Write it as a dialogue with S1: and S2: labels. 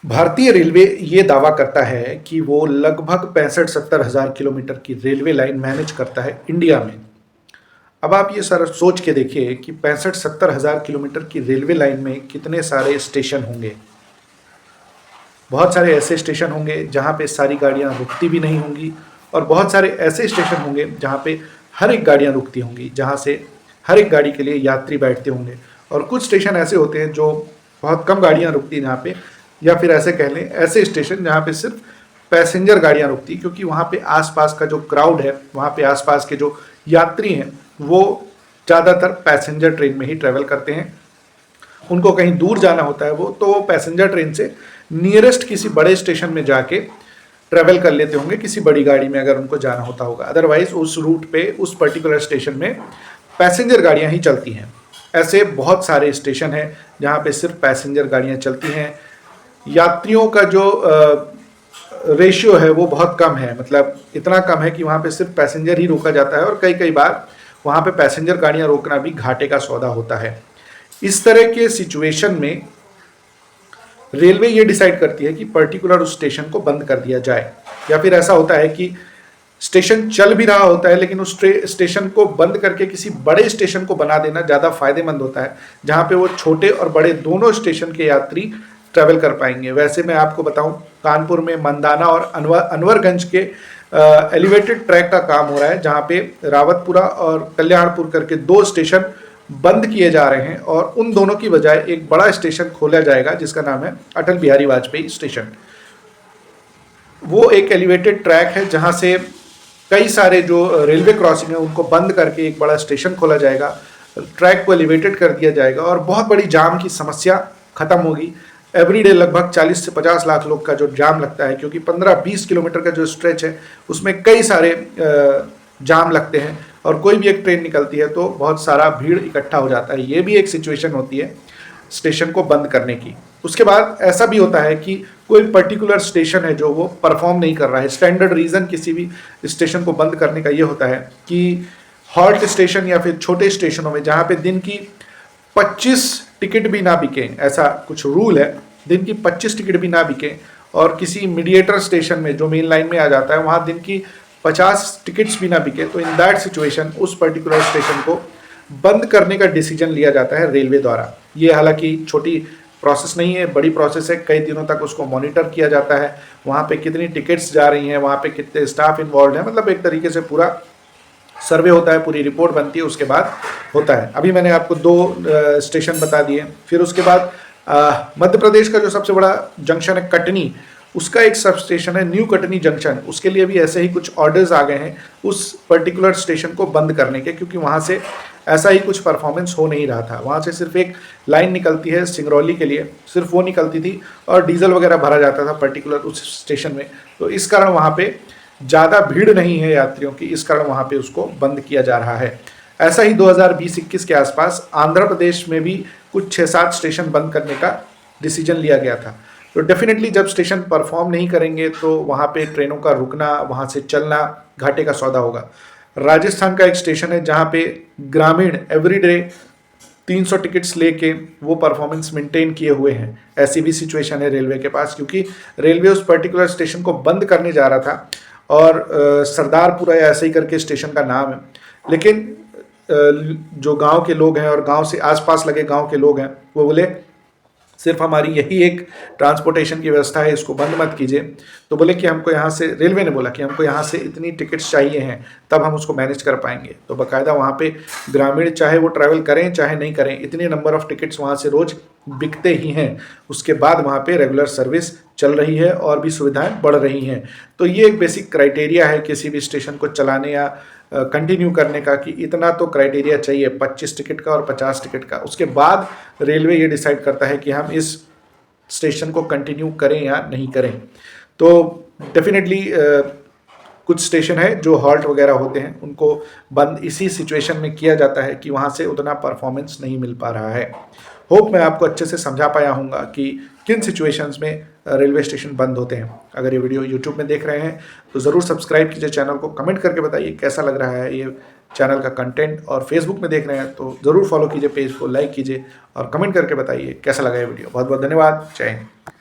S1: भारतीय रेलवे ये दावा करता है कि वो लगभग 65-70 हज़ार किलोमीटर की रेलवे लाइन मैनेज करता है इंडिया में। अब आप ये सारा सोच के देखिए कि 65-70 हज़ार किलोमीटर की रेलवे लाइन में कितने सारे स्टेशन होंगे। बहुत सारे ऐसे स्टेशन होंगे जहाँ पे सारी गाड़ियाँ रुकती भी नहीं होंगी, और बहुत सारे ऐसे स्टेशन होंगे जहाँ पे हर एक गाड़ियाँ रुकती होंगी, जहाँ से हर एक गाड़ी के लिए यात्री बैठते होंगे। और कुछ स्टेशन ऐसे होते हैं जो बहुत कम गाड़ियाँ रुकती हैं जहाँ पे, या फिर ऐसे कह लें ऐसे स्टेशन जहाँ पे सिर्फ पैसेंजर गाड़ियाँ रुकती, क्योंकि वहाँ पे आसपास का जो क्राउड है, वहाँ पे आसपास के जो यात्री हैं वो ज़्यादातर पैसेंजर ट्रेन में ही ट्रैवल करते हैं। उनको कहीं दूर जाना होता है तो वो पैसेंजर ट्रेन से नियरेस्ट किसी बड़े स्टेशन में जाके ट्रैवल कर लेते होंगे, किसी बड़ी गाड़ी में अगर उनको जाना होता होगा। अदरवाइज उस रूट पे उस पर्टिकुलर स्टेशन में पैसेंजर गाड़ियाँ ही चलती हैं। ऐसे बहुत सारे स्टेशन हैं जहाँ पे सिर्फ पैसेंजर गाड़ियाँ चलती हैं। यात्रियों का जो रेशियो है वो बहुत कम है, मतलब इतना कम है कि वहाँ पे सिर्फ पैसेंजर ही रोका जाता है, और कई कई बार वहाँ पे पैसेंजर गाड़ियाँ रोकना भी घाटे का सौदा होता है। इस तरह के सिचुएशन में रेलवे ये डिसाइड करती है कि पर्टिकुलर उस स्टेशन को बंद कर दिया जाए, या फिर ऐसा होता है कि स्टेशन चल भी रहा होता है लेकिन उस स्टेशन को बंद करके किसी बड़े स्टेशन को बना देना ज़्यादा फायदेमंद होता है, जहाँ पे वो छोटे और बड़े दोनों स्टेशन के यात्री ट्रैवल कर पाएंगे। वैसे मैं आपको बताऊं, कानपुर में मंदाना और अनवरगंज के एलिवेटेड ट्रैक का काम हो रहा है, जहाँ पे रावतपुरा और कल्याणपुर करके दो स्टेशन बंद किए जा रहे हैं, और उन दोनों की बजाय एक बड़ा स्टेशन खोला जाएगा जिसका नाम है अटल बिहारी वाजपेयी स्टेशन। वो एक एलिवेटेड ट्रैक है जहाँ से कई सारे जो रेलवे क्रॉसिंग है उनको बंद करके एक बड़ा स्टेशन खोला जाएगा, ट्रैक को एलिवेटेड कर दिया जाएगा, और बहुत बड़ी जाम की समस्या खत्म होगी। एवरीडे लगभग 40 से 50 लाख लोग का जो जाम लगता है, क्योंकि 15-20 किलोमीटर का जो स्ट्रेच है उसमें कई सारे जाम लगते हैं, और कोई भी एक ट्रेन निकलती है तो बहुत सारा भीड़ इकट्ठा हो जाता है। ये भी एक सिचुएशन होती है स्टेशन को बंद करने की। उसके बाद ऐसा भी होता है कि कोई पर्टिकुलर स्टेशन है जो वो परफॉर्म नहीं कर रहा है। स्टैंडर्ड रीज़न किसी भी स्टेशन को बंद करने का ये होता है कि हॉल्ट स्टेशन या फिर छोटे स्टेशनों में जहाँ पे दिन की 25 टिकट भी ना बिके, ऐसा कुछ रूल है, दिन की 25 टिकट भी ना बिके, और किसी मीडिएटर स्टेशन में जो मेन लाइन में आ जाता है वहाँ दिन की 50 टिकट्स भी ना बिके, तो इन दैट सिचुएशन उस पर्टिकुलर स्टेशन को बंद करने का डिसीजन लिया जाता है रेलवे द्वारा। ये हालांकि छोटी प्रोसेस नहीं है, बड़ी प्रोसेस है। कई दिनों तक उसको मॉनिटर किया जाता है, वहाँ पे कितनी टिकट्स जा रही हैं, वहाँ पे कितने स्टाफ इन्वॉल्व हैं, मतलब एक तरीके से पूरा सर्वे होता है, पूरी रिपोर्ट बनती है, उसके बाद होता है। अभी मैंने आपको 2 स्टेशन बता दिए। फिर उसके बाद मध्य प्रदेश का जो सबसे बड़ा जंक्शन है कटनी, उसका एक सब स्टेशन है न्यू कटनी जंक्शन। उसके लिए भी ऐसे ही कुछ ऑर्डर्स आ गए हैं उस पर्टिकुलर स्टेशन को बंद करने के, क्योंकि वहाँ से ऐसा ही कुछ परफॉर्मेंस हो नहीं रहा था। वहाँ से सिर्फ एक लाइन निकलती है सिंगरौली के लिए, सिर्फ वो निकलती थी, और डीजल वगैरह भरा जाता था पर्टिकुलर उस स्टेशन में, तो इस कारण वहाँ पे ज़्यादा भीड़ नहीं है यात्रियों की, इस कारण वहाँ पे उसको बंद किया जा रहा है। ऐसा ही 2020-21 के आसपास आंध्र प्रदेश में भी कुछ 6-7 स्टेशन बंद करने का डिसीजन लिया गया था। तो डेफिनेटली जब स्टेशन परफॉर्म नहीं करेंगे तो वहाँ पे ट्रेनों का रुकना, वहाँ से चलना घाटे का सौदा होगा। राजस्थान का एक स्टेशन है जहाँ पे ग्रामीण एवरीडे 300 टिकट्स लेके वो परफॉर्मेंस मेंटेन किए हुए हैं। ऐसी भी सिचुएशन है रेलवे के पास, क्योंकि रेलवे उस पर्टिकुलर स्टेशन को बंद करने जा रहा था, और सरदारपुरा या ऐसे ही करके स्टेशन का नाम है, लेकिन जो गांव के लोग हैं और गांव से आसपास लगे गांव के लोग हैं वो बोले सिर्फ हमारी यही एक ट्रांसपोर्टेशन की व्यवस्था है, इसको बंद मत कीजिए। तो बोले कि हमको यहाँ से, रेलवे ने बोला कि हमको यहाँ से इतनी टिकट्स चाहिए हैं, तब हम उसको मैनेज कर पाएंगे। तो बाकायदा वहाँ पे ग्रामीण चाहे वो ट्रैवल करें चाहे नहीं करें, इतने नंबर ऑफ टिकट्स वहाँ से रोज बिकते ही हैं। उसके बाद वहाँ पे रेगुलर सर्विस चल रही है और भी सुविधाएं बढ़ रही हैं। तो ये एक बेसिक क्राइटेरिया है किसी भी स्टेशन को चलाने या कंटिन्यू करने का, कि इतना तो क्राइटेरिया चाहिए 25 टिकट का और 50 टिकट का। उसके बाद रेलवे ये डिसाइड करता है कि हम इस स्टेशन को कंटिन्यू करें या नहीं करें। तो डेफिनेटली कुछ स्टेशन है जो हॉल्ट वगैरह होते हैं उनको बंद इसी सिचुएशन में किया जाता है कि वहाँ से उतना परफॉर्मेंस नहीं मिल पा रहा है। होप मैं आपको अच्छे से समझा पाया हूँगा कि किन सिचुएशंस में रेलवे स्टेशन बंद होते हैं। अगर ये वीडियो यूट्यूब में देख रहे हैं तो ज़रूर सब्सक्राइब कीजिए चैनल को, कमेंट करके बताइए कैसा लग रहा है ये चैनल का कंटेंट, और फेसबुक में देख रहे हैं तो ज़रूर फॉलो कीजिए, पेज को लाइक कीजिए और कमेंट करके बताइए कैसा लगा ये वीडियो। बहुत बहुत धन्यवाद। जय हिंद।